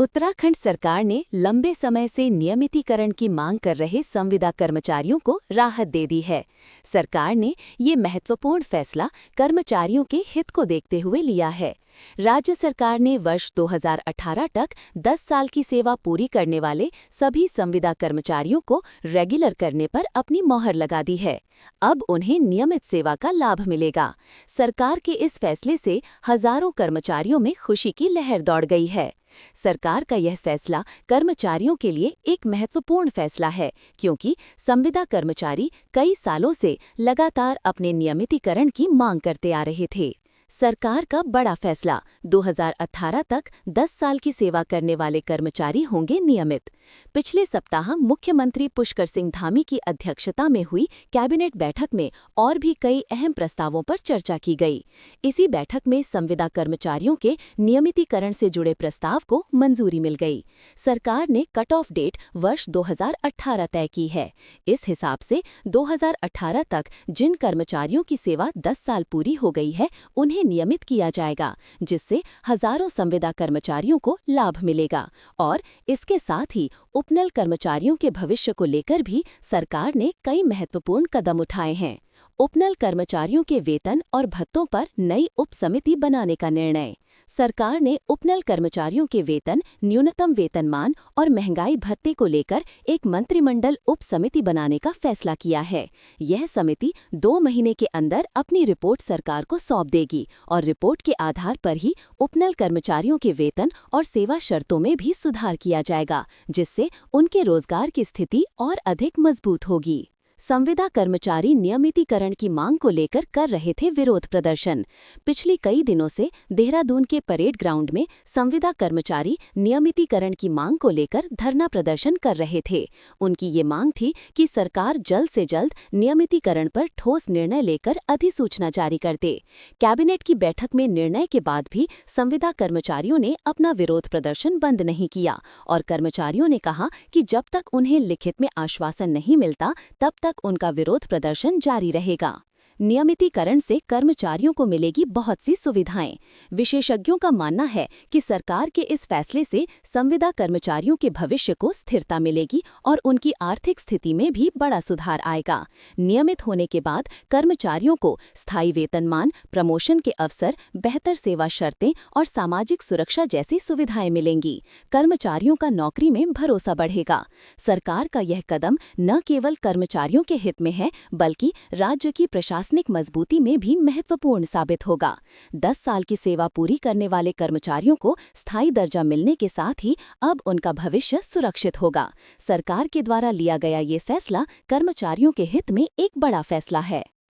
उत्तराखंड सरकार ने लंबे समय से नियमितीकरण की मांग कर रहे संविदा कर्मचारियों को राहत दे दी है। सरकार ने ये महत्वपूर्ण फैसला कर्मचारियों के हित को देखते हुए लिया है। राज्य सरकार ने वर्ष 2018 तक 10 साल की सेवा पूरी करने वाले सभी संविदा कर्मचारियों को रेगुलर करने पर अपनी मोहर लगा दी है। अब उन्हें नियमित सेवा का लाभ मिलेगा। सरकार के इस फैसले से हजारों कर्मचारियों में खुशी की लहर दौड़ गई है। सरकार का यह फैसला कर्मचारियों के लिए एक महत्वपूर्ण फैसला है, क्योंकि संविदा कर्मचारी कई सालों से लगातार अपने नियमितीकरण की मांग करते आ रहे थे। सरकार का बड़ा फैसला, 2018 तक 10 साल की सेवा करने वाले कर्मचारी होंगे नियमित। पिछले सप्ताह मुख्यमंत्री पुष्कर सिंह धामी की अध्यक्षता में हुई कैबिनेट बैठक में और भी कई अहम प्रस्तावों पर चर्चा की गई। इसी बैठक में संविदा कर्मचारियों के नियमितीकरण से जुड़े प्रस्ताव को मंजूरी मिल गई। सरकार ने कट ऑफ डेट वर्ष 2018 तय की है। इस हिसाब से 2018 तक जिन कर्मचारियों की सेवा 10 साल पूरी हो गई है, उन्हें नियमित किया जाएगा, जिससे हजारों संविदा कर्मचारियों को लाभ मिलेगा। और इसके साथ ही उपनल कर्मचारियों के भविष्य को लेकर भी सरकार ने कई महत्वपूर्ण कदम उठाए हैं। उपनल कर्मचारियों के वेतन और भत्तों पर नई उप समिति बनाने का निर्णय। सरकार ने उपनल कर्मचारियों के वेतन, न्यूनतम वेतनमान और महंगाई भत्ते को लेकर एक मंत्रिमंडल उप समिति बनाने का फैसला किया है। यह समिति 2 महीने के अंदर अपनी रिपोर्ट सरकार को सौंप देगी और रिपोर्ट के आधार पर ही उपनल कर्मचारियों के वेतन और सेवा शर्तों में भी सुधार किया जाएगा, जिससे उनके रोजगार की स्थिति और अधिक मजबूत होगी। संविदा कर्मचारी नियमितीकरण की मांग को लेकर कर रहे थे विरोध प्रदर्शन। पिछले कई दिनों से देहरादून के परेड ग्राउंड में संविदा कर्मचारी नियमितीकरण की मांग को लेकर धरना प्रदर्शन कर रहे थे। उनकी ये मांग थी कि सरकार जल्द से जल्द नियमितीकरण पर ठोस निर्णय लेकर अधिसूचना जारी कर दे। कैबिनेट की बैठक में निर्णय के बाद भी संविदा कर्मचारियों ने अपना विरोध प्रदर्शन बंद नहीं किया और कर्मचारियों ने कहा कि जब तक उन्हें लिखित में आश्वासन नहीं मिलता, तब तक उनका विरोध प्रदर्शन जारी रहेगा। नियमितीकरण से कर्मचारियों को मिलेगी बहुत सी सुविधाएं। विशेषज्ञों का मानना है कि सरकार के इस फैसले से संविदा कर्मचारियों के भविष्य को स्थिरता मिलेगी और उनकी आर्थिक स्थिति में भी बड़ा सुधार आएगा। नियमित होने के बाद कर्मचारियों को स्थायी वेतनमान, प्रमोशन के अवसर, बेहतर सेवा शर्तें और सामाजिक सुरक्षा जैसी सुविधाएं मिलेंगी। कर्मचारियों का नौकरी में भरोसा बढ़ेगा। सरकार का यह कदम न केवल कर्मचारियों के हित में है, बल्कि राज्य की प्रशासनिक मजबूती में भी महत्वपूर्ण साबित होगा। 10 साल की सेवा पूरी करने वाले कर्मचारियों को स्थायी दर्जा मिलने के साथ ही अब उनका भविष्य सुरक्षित होगा। सरकार के द्वारा लिया गया ये फैसला कर्मचारियों के हित में एक बड़ा फैसला है।